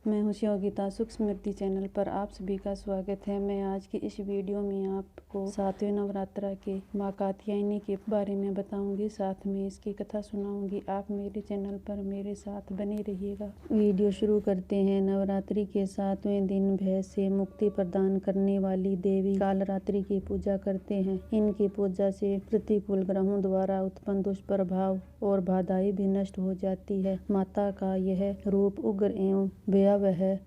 मैं हूं शिवगीता। सुख स्मृति चैनल पर आप सभी का स्वागत है। मैं आज की इस वीडियो में आपको 7वें नवरात्रा के माँ कात्यायनी के बारे में बताऊंगी, साथ में इसकी कथा सुनाऊंगी। आप मेरे चैनल पर मेरे साथ बने रहिएगा। वीडियो शुरू करते हैं। नवरात्रि के 7वें दिन भय से मुक्ति प्रदान करने वाली देवी कालरात्रि की पूजा करते हैं। इनकी पूजा से प्रतिकूल ग्रहों द्वारा उत्पन्न दुष्प्रभाव और बाधाएं भी नष्ट हो जाती है। माता का यह रूप उग्र एवं भयावह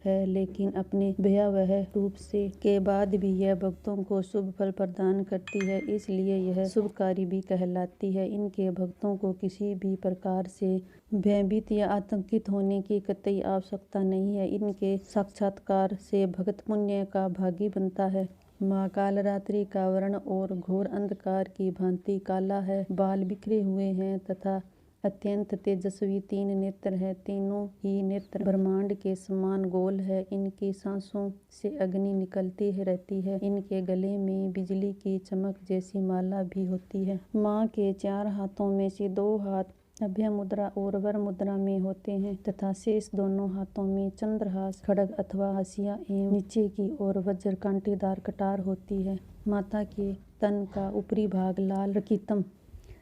है, लेकिन अपने भयावह रूप से के बाद भी यह भक्तों को शुभ फल प्रदान करती है, इसलिए यह शुभकारी भी कहलाती है। इनके भक्तों को किसी भी प्रकार से भयभीत या आतंकित होने की कतई आवश्यकता नहीं है। इनके साक्षात्कार से भक्त पुण्य का भागी बनता है। माँ कालरात्रि का वर्ण और घोर अंधकार की भांति काला है। बाल बिखरे हुए हैं तथा अत्यंत तेजस्वी 3 नेत्र है। तीनों ही नेत्र ब्रह्मांड के समान गोल है। इनकी सांसों से अग्नि निकलती रहती है। इनके गले में बिजली की चमक जैसी माला भी होती है। माँ के 4 हाथों में से 2 हाथ अभय मुद्रा और वर मुद्रा में होते हैं तथा शेष दोनों हाथों में चंद्रहास, खड्ग अथवा हंसिया एवं नीचे की ओर वज्र कांटेदार कटार होती है। माता के तन का ऊपरी भाग लाल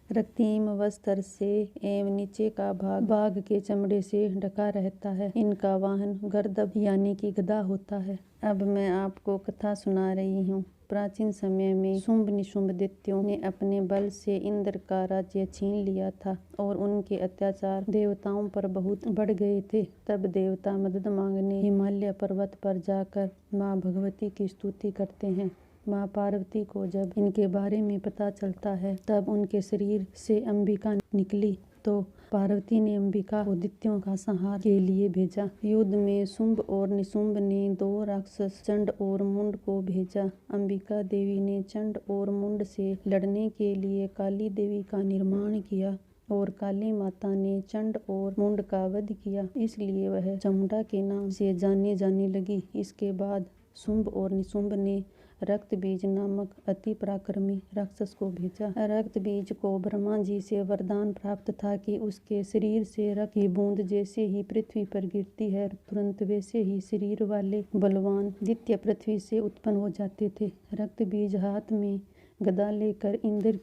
रक्तीम वस्त्र से एवं नीचे का भाग बाघ के चमड़े से ढका रहता है। इनका वाहन गर्दभ यानी कि गदा होता है। अब मैं आपको कथा सुना रही हूँ। प्राचीन समय में शुंभ निशुंभ दैत्यों ने अपने बल से इंद्र का राज्य छीन लिया था और उनके अत्याचार देवताओं पर बहुत बढ़ गए थे। तब देवता मदद मांगने हिमालय पर्वत पर जाकर माँ भगवती की स्तुति करते हैं। माँ पार्वती को जब इनके बारे में पता चलता है, तब उनके शरीर से अंबिका निकली तो पार्वती ने अंबिका को दैत्यों का संहार के लिए भेजा। युद्ध में शुंभ और निशुंभ ने 2 राक्षस चंड और मुंड को भेजा। अंबिका देवी ने चंड और मुंड से लड़ने के लिए काली देवी का निर्माण किया और काली माता ने चंड और मुंड का वध किया, इसलिए वह चामुंडा के नाम से जाने लगी। इसके बाद शुंभ और निशुंभ ने रक्त बीज नामक अति पराक्रमी राक्षस को भेजा। रक्त बीज को ब्रह्मा जी से वरदान प्राप्त था कि उसके शरीर से रक्त की बूंद जैसे ही पृथ्वी पर गिरती है, तुरंत वैसे ही शरीर वाले बलवान दैत्य पृथ्वी से उत्पन्न हो जाते थे। रक्त बीज हाथ में गदा लेकर इंद्र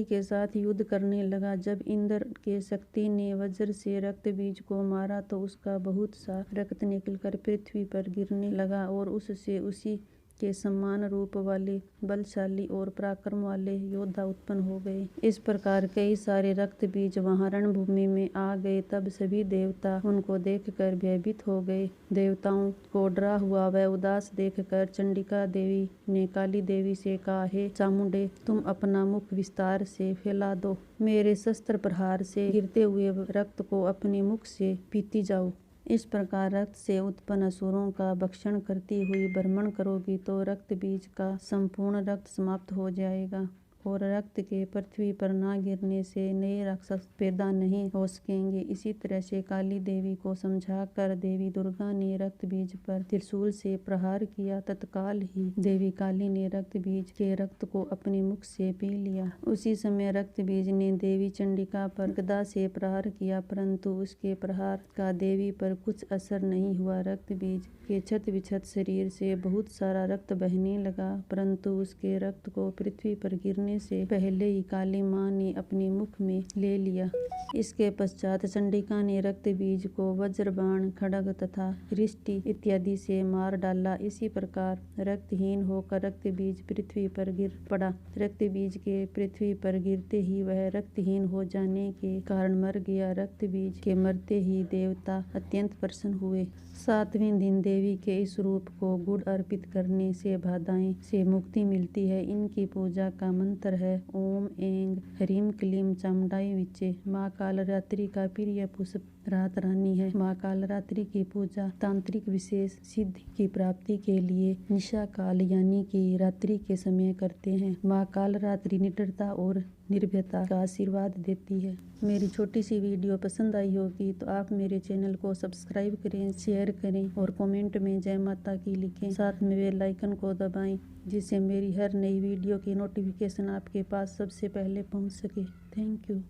के साथ युद्ध करने लगा। जब इंद्र के शक्ति ने वज्र से रक्त बीज को मारा तो उसका बहुत सा रक्त निकलकर पृथ्वी पर गिरने लगा और उससे उसी के समान रूप वाले बलशाली और पराक्रम वाले योद्धा उत्पन्न हो गए। इस प्रकार कई सारे रक्त बीज वहां रणभूमि में आ गए। तब सभी देवता उनको देखकर भयभीत हो गए। देवताओं को डरा हुआ व उदास देखकर चंडिका देवी ने काली देवी से कहा, हे चामुंडे, तुम अपना मुख विस्तार से फैला दो। मेरे शस्त्र प्रहार से गिरते हुए रक्त को अपने मुख से पीती जाओ। इस प्रकार रक्त से उत्पन्न असुरों का भक्षण करती हुई भ्रमण करोगी तो रक्त बीज का संपूर्ण रक्त समाप्त हो जाएगा और रक्त के पृथ्वी पर न गिरने से नए राक्षस पैदा नहीं हो सकेंगे। इसी तरह से काली देवी को समझाकर देवी दुर्गा ने रक्त बीज पर त्रिशूल से प्रहार किया। तत्काल ही देवी काली ने रक्त बीज के रक्त को अपने मुख से पी लिया। उसी समय रक्त बीज ने देवी चंडिका पर गदा से प्रहार किया, परंतु उसके प्रहार का देवी पर कुछ असर नहीं हुआ। रक्त बीज के क्षत विक्षत शरीर से बहुत सारा रक्त बहने लगा, परंतु उसके रक्त को पृथ्वी पर गिरने से पहले ही काली माँ ने अपने मुख में ले लिया। इसके पश्चात चंडिका ने रक्त बीज को वज्र बाण, खड्ग तथा रिष्टि इत्यादि से मार डाला। इसी प्रकार रक्तहीन होकर रक्त बीज पृथ्वी पर गिर पड़ा। रक्त बीज के पृथ्वी पर गिरते ही वह रक्तहीन हो जाने के कारण मर गया। रक्त बीज के मरते ही देवता अत्यंत प्रसन्न हुए। 7वें दिन देवी के इस रूप को गुड़ अर्पित करने से बाधाएं से मुक्ति मिलती है। इनकी पूजा का मंत्र है ओम ऐं ह्रीं क्लीं चामुंडाय विचे। माँ कालरात्रि का प्रिय पुष्प रात रानी है। माँ कालरात्रि की पूजा तांत्रिक विशेष सिद्धि की प्राप्ति के लिए निशा काल यानी कि रात्रि के समय करते हैं। माँ कालरात्रि निडरता और निर्भयता का आशीर्वाद देती है। मेरी छोटी सी वीडियो पसंद आई होगी तो आप मेरे चैनल को सब्सक्राइब करें, शेयर करें और कमेंट में जय माता की लिखें। साथ में बेल आइकन को दबाएं जिससे मेरी हर नई वीडियो की नोटिफिकेशन आपके पास सबसे पहले पहुंच सके। Thank you.